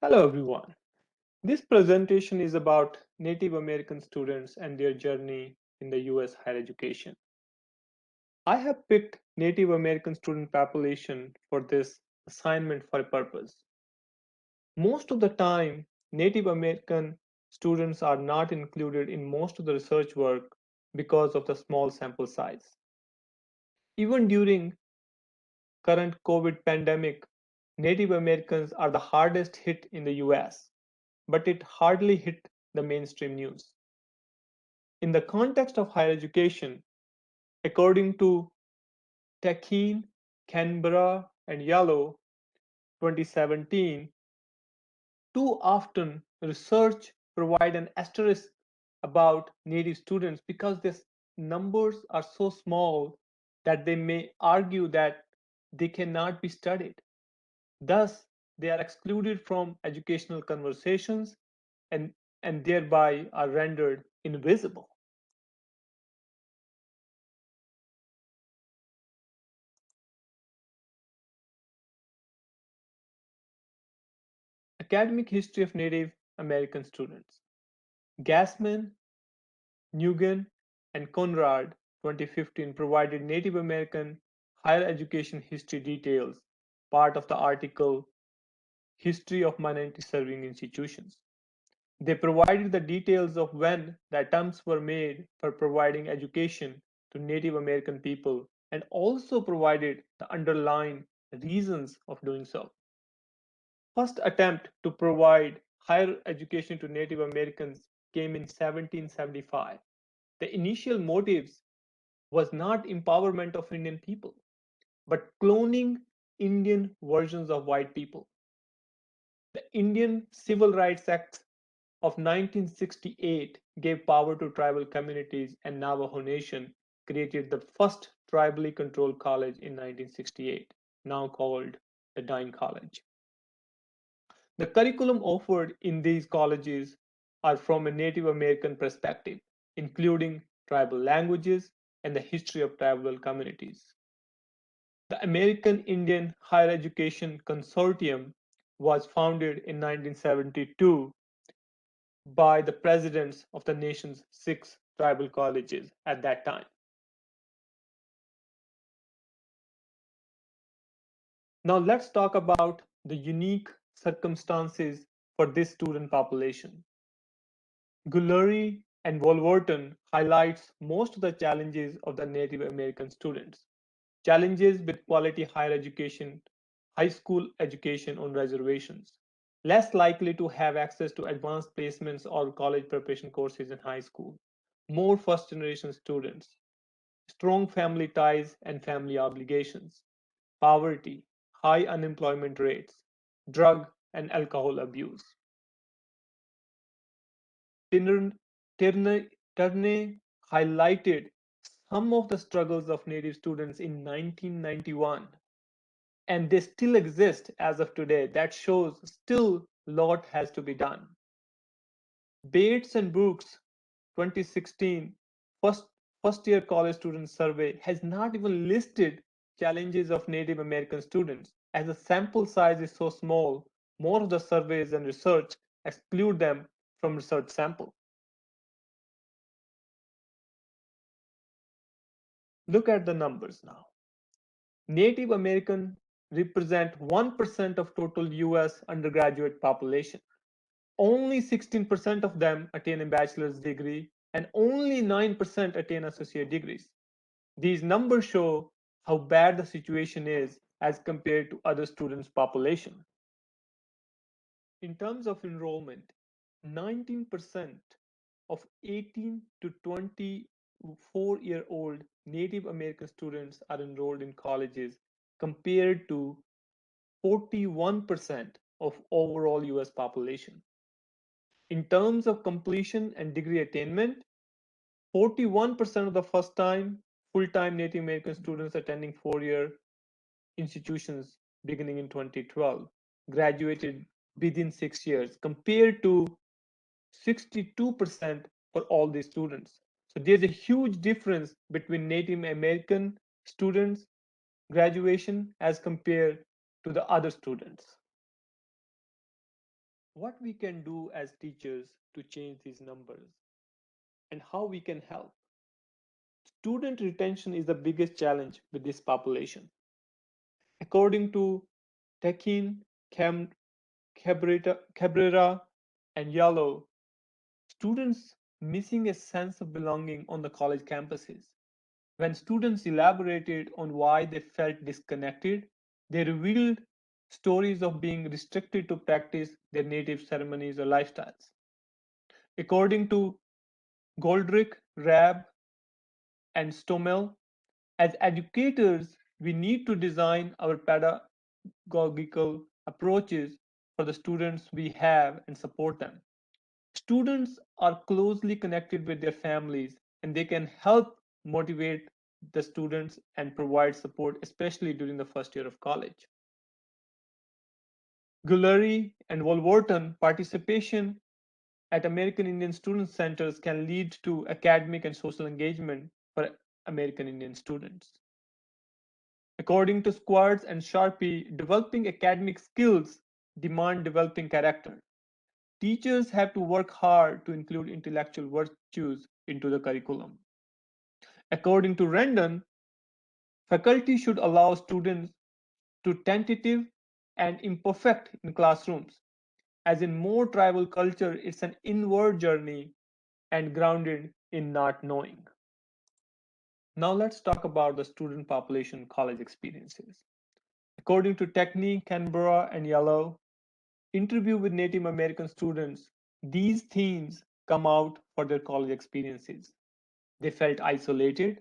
Hello everyone. This presentation is about Native American students and their journey in the US higher education. I have picked Native American student population for this assignment for a purpose. Most of the time, Native American students are not included in most of the research work because of the small sample size. Even during current COVID pandemic, Native Americans are the hardest hit in the US, but it hardly hit the mainstream news. In the context of higher education, according to Tekeen, Canberra, and Yellow 2017, too often research provide an asterisk about native students because their numbers are so small that they may argue that they cannot be studied. Thus, they are excluded from educational conversations and, and thereby are rendered invisible. Academic history of Native American students. Gassman, Nguyen, and Conrad 2015 provided Native American higher education history details, part of the article History of Minority Serving Institutions. They provided the details of when the attempts were made for providing education to Native American people and also provided the underlying reasons of doing so. First attempt to provide higher education to Native Americans came in 1775. The initial motives was not empowerment of Indian people, but cloning Indian versions of white people. The Indian Civil Rights Act of 1968 gave power to tribal communities, and Navajo Nation created the first tribally controlled college in 1968, now called the Dine College. The curriculum offered in these colleges are from a Native American perspective, including tribal languages and the history of tribal communities. The American Indian Higher Education Consortium was founded in 1972 by the presidents of the nation's six tribal colleges at that time. Now let's talk about the unique circumstances for this student population. Guillory and Wolverton highlights most of the challenges of the Native American students. Challenges with quality higher education, high school education on reservations, less likely to have access to advanced placements or college preparation courses in high school, more first generation students, strong family ties and family obligations, poverty, high unemployment rates, drug and alcohol abuse. Terne highlighted some of the struggles of Native students in 1991, and they still exist as of today. That shows still a lot has to be done. Bates and Brooks 2016 first year college student survey has not even listed challenges of Native American students. As the sample size is so small, more of the surveys and research exclude them from research sample. Look at the numbers now. Native American represent 1% of total US undergraduate population. Only 16% of them attain a bachelor's degree and only 9% attain associate degrees. These numbers show how bad the situation is as compared to other students' population. In terms of enrollment, 19% of 18 to 24-year-old Native American students are enrolled in colleges compared to 41% of overall US population. In terms of completion and degree attainment, 41% of the first time full-time Native American students attending four-year institutions beginning in 2012 graduated within 6 years compared to 62% for all these students. So there's a huge difference between Native American students graduation as compared to the other students. what we can do as teachers to change these numbers, and how we can help. Student retention is the biggest challenge with this population. According to Tekin, Cabrera, and Yallo, students missing a sense of belonging on the college campuses. When students elaborated on why they felt disconnected, they revealed stories of being restricted to practice their native ceremonies or lifestyles. According to Goldrick, Rabb, and Stommel, as educators, we need to design our pedagogical approaches for the students we have and support them. Students are closely connected with their families and they can help motivate the students and provide support, especially during the first year of college. Guillory and Wolverton participation at American Indian Student Centers can lead to academic and social engagement for American Indian students. According to Squads and Sharpie, developing academic skills demand developing character. Teachers have to work hard to include intellectual virtues into the curriculum. According to Rendon, faculty should allow students to tentative and imperfect in classrooms. As in more tribal culture, it's an inward journey and grounded in not knowing. Now let's talk about the student population college experiences. According to Technique, Canberra, and Yellow, interview with Native American students, these themes come out for their college experiences. They felt isolated,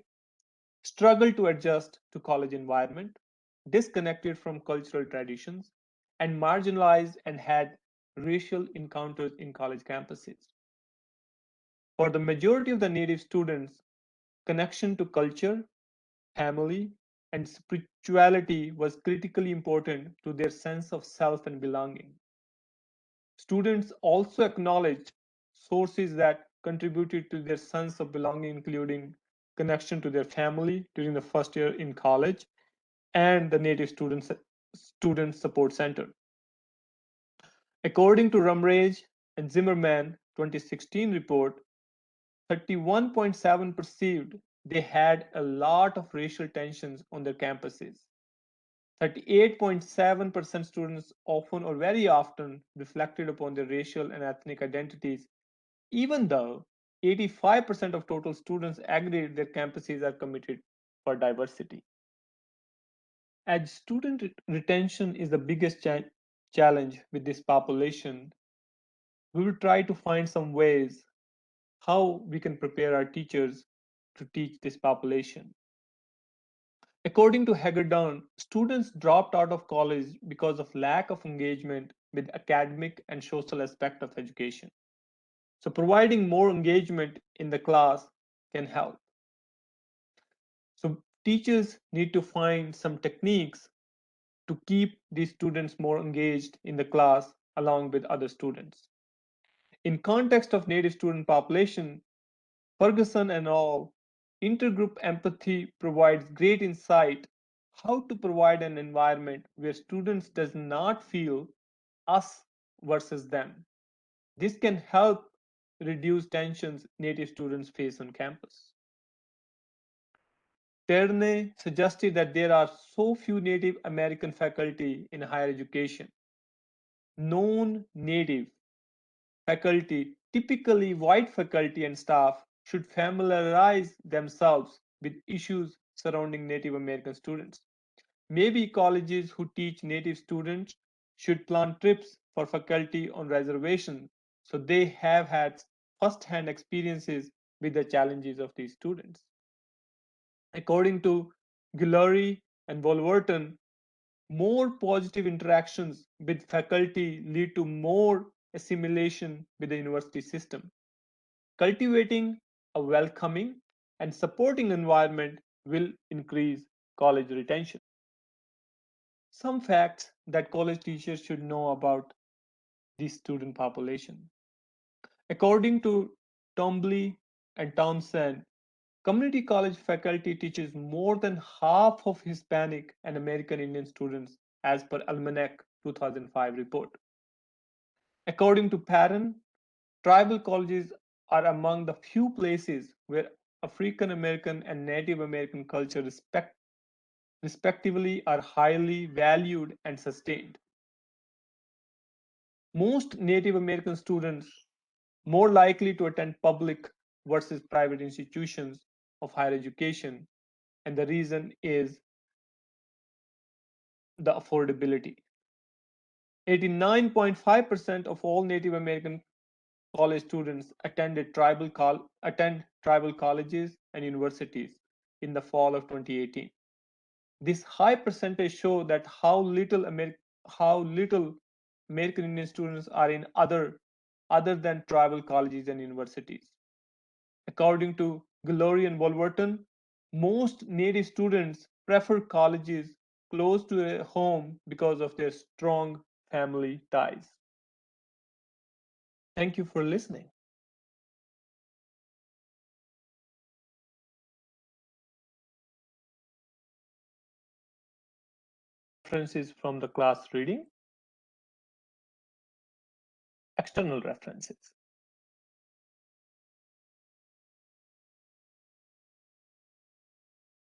struggled to adjust to college environment, disconnected from cultural traditions, and marginalized and had racial encounters in college campuses. For the majority of the Native students, connection to culture, family, and spirituality was critically important to their sense of self and belonging. Students also acknowledged sources that contributed to their sense of belonging, including connection to their family during the first year in college and the Native Student Support Center. According to Rumrage and Zimmerman 2016 report, 31.7 perceived they had a lot of racial tensions on their campuses. 38.7% students often or very often reflected upon their racial and ethnic identities, even though 85% of total students agreed their campuses are committed for diversity. As student retention is the biggest challenge with this population, we will try to find some ways how we can prepare our teachers to teach this population. According to Hagedorn, students dropped out of college because of lack of engagement with academic and social aspect of education. So providing more engagement in the class can help. So teachers need to find some techniques to keep these students more engaged in the class along with other students. In context of native student population, Ferguson and all, intergroup empathy provides great insight how to provide an environment where students does not feel us versus them. This can help reduce tensions native students face on campus. Terne suggested that there are so few Native American faculty in higher education. Non-native faculty, typically white faculty and staff, should familiarize themselves with issues surrounding Native American students. Maybe colleges who teach Native students should plan trips for faculty on reservations so they have had first-hand experiences with the challenges of these students. According to Guillory and Wolverton, more positive interactions with faculty lead to more assimilation with the university system. Cultivating a welcoming and supporting environment will increase college retention. Some facts that college teachers should know about the student population. According to Twombly and Townsend, community college faculty teaches more than half of Hispanic and American Indian students as per Almanac 2005 report. According to Parent, tribal colleges are among the few places where African American and Native American culture respectively are highly valued and sustained. Most Native American students more likely to attend public versus private institutions of higher education, and the reason is the affordability. 89.5% of all Native American college students attend tribal colleges and universities in the fall of 2018. This high percentage show that how little American Indian students are in other than tribal colleges and universities. According to Glory and Wolverton, most Native students prefer colleges close to their home because of their strong family ties. Thank you for listening. References from the class reading, external references.